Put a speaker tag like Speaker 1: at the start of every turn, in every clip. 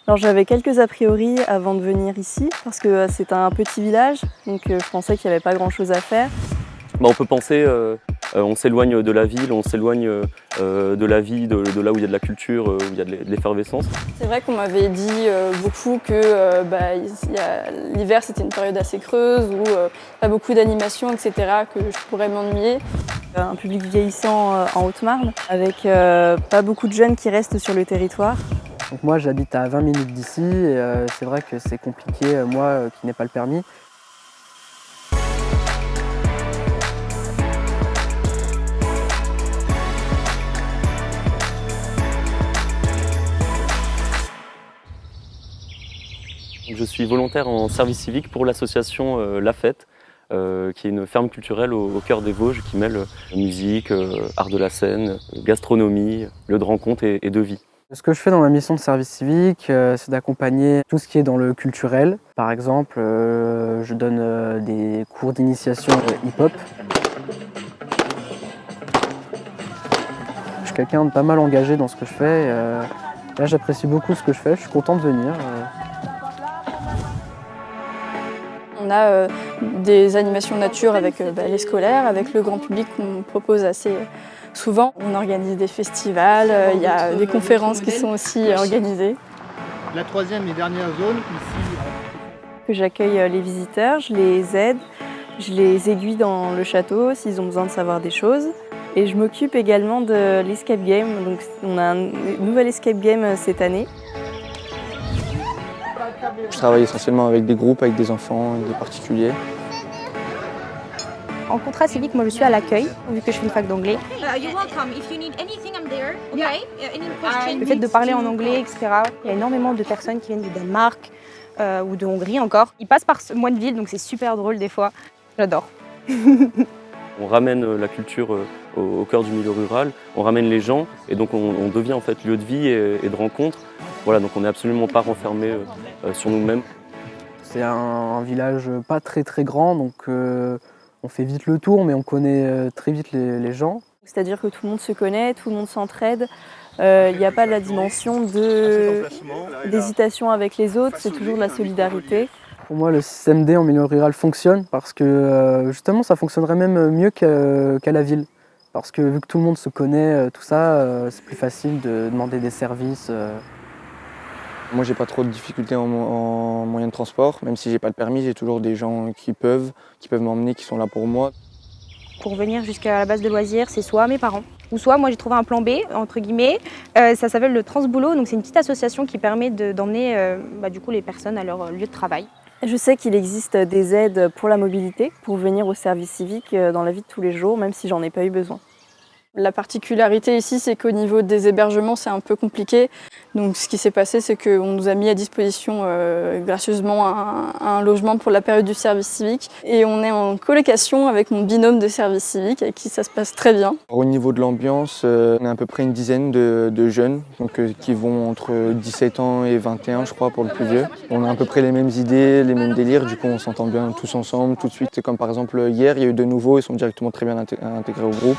Speaker 1: Alors j'avais quelques a priori avant de venir ici parce que c'est un petit village, donc je pensais qu'il n'y avait pas grand chose à faire.
Speaker 2: On peut penser, on s'éloigne de la ville, on s'éloigne de la vie, de là où il y a de la culture, où il y a de l'effervescence.
Speaker 1: C'est vrai qu'on m'avait dit beaucoup que l'hiver c'était une période assez creuse, où pas beaucoup d'animations, etc., que je pourrais m'ennuyer. Un public vieillissant en Haute-Marne, avec pas beaucoup de jeunes qui restent sur le territoire.
Speaker 3: Donc moi j'habite à 20 minutes d'ici et c'est vrai que c'est compliqué, moi qui n'ai pas le permis.
Speaker 2: Je suis volontaire en service civique pour l'association La Fête, qui est une ferme culturelle au cœur des Vosges qui mêle musique, art de la scène, gastronomie, lieu de rencontre et de vie.
Speaker 3: Ce que je fais dans ma mission de service civique, c'est d'accompagner tout ce qui est dans le culturel. Par exemple, je donne des cours d'initiation hip-hop. Je suis quelqu'un de pas mal engagé dans ce que je fais. Là, j'apprécie beaucoup ce que je fais, je suis content de venir.
Speaker 1: On a des animations nature avec les scolaires, avec le grand public qu'on propose assez souvent. On organise des festivals, il y a des conférences qui sont aussi organisées.
Speaker 4: La troisième et dernière zone, ici.
Speaker 1: J'accueille les visiteurs, je les aide, je les aiguille dans le château s'ils ont besoin de savoir des choses. Et je m'occupe également de l'escape game. Donc on a un nouvel escape game cette année.
Speaker 5: Je travaille essentiellement avec des groupes, avec des enfants, avec des particuliers.
Speaker 6: En contrat civique, moi je suis à l'accueil, vu que je fais une fac d'anglais. Le fait de parler en anglais, etc. Il y a énormément de personnes qui viennent du Danemark ou de Hongrie encore. Ils passent par ce Moineville, donc c'est super drôle des fois. J'adore.
Speaker 2: On ramène la culture au cœur du milieu rural, on ramène les gens et donc on devient en fait lieu de vie et de rencontre. Voilà, donc on n'est absolument pas renfermé sur nous-mêmes.
Speaker 3: C'est un village pas très grand, donc on fait vite le tour, mais on connaît très vite les gens.
Speaker 1: C'est-à-dire que tout le monde se connaît, tout le monde s'entraide. Il n'y a pas la dimension d'hésitation avec les autres, c'est toujours de la solidarité.
Speaker 3: Pour moi, le système D en milieu rural fonctionne parce que justement, ça fonctionnerait même mieux qu'à la ville. Parce que vu que tout le monde se connaît, tout ça, c'est plus facile de demander des services.
Speaker 5: Moi, j'ai pas trop de difficultés en moyen de transport. Même si j'ai pas le permis, j'ai toujours des gens qui peuvent m'emmener, qui sont là pour moi.
Speaker 6: Pour venir jusqu'à la base de loisirs, c'est soit mes parents, ou soit moi j'ai trouvé un plan B, entre guillemets. Ça s'appelle le Transboulot, donc c'est une petite association qui permet d'emmener du coup les personnes à leur lieu de travail.
Speaker 1: Je sais qu'il existe des aides pour la mobilité, pour venir au service civique dans la vie de tous les jours, même si j'en ai pas eu besoin. La particularité ici, c'est qu'au niveau des hébergements, c'est un peu compliqué. Donc ce qui s'est passé, c'est qu'on nous a mis à disposition gracieusement un logement pour la période du service civique. Et on est en colocation avec mon binôme de service civique, avec qui ça se passe très bien.
Speaker 5: Au niveau de l'ambiance, on est à peu près une dizaine de jeunes donc, qui vont entre 17 ans et 21, je crois, pour le plus vieux. On a à peu près les mêmes idées, les mêmes délires, du coup on s'entend bien tous ensemble tout de suite. C'est comme par exemple hier, il y a eu de nouveaux, ils sont directement très bien intégrés au groupe.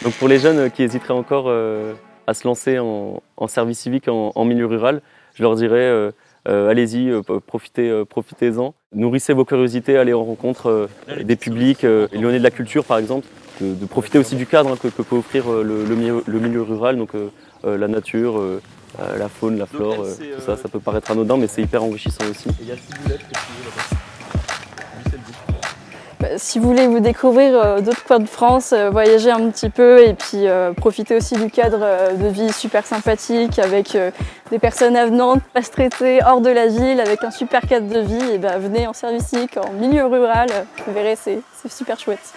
Speaker 2: Donc pour les jeunes qui hésiteraient encore à se lancer en service civique en milieu rural, je leur dirais allez-y, profitez-en. Nourrissez vos curiosités, allez en rencontre des publics, éloignés de la culture par exemple, de profiter aussi du cadre que peut offrir le milieu rural, donc la nature, la faune, la flore, tout ça, ça peut paraître anodin mais c'est hyper enrichissant aussi.
Speaker 1: Si vous voulez vous découvrir d'autres coins de France, voyager un petit peu et puis profiter aussi du cadre de vie super sympathique avec des personnes avenantes, pas stressées, hors de la ville, avec un super cadre de vie, et venez en service civique, en milieu rural, vous verrez, c'est super chouette.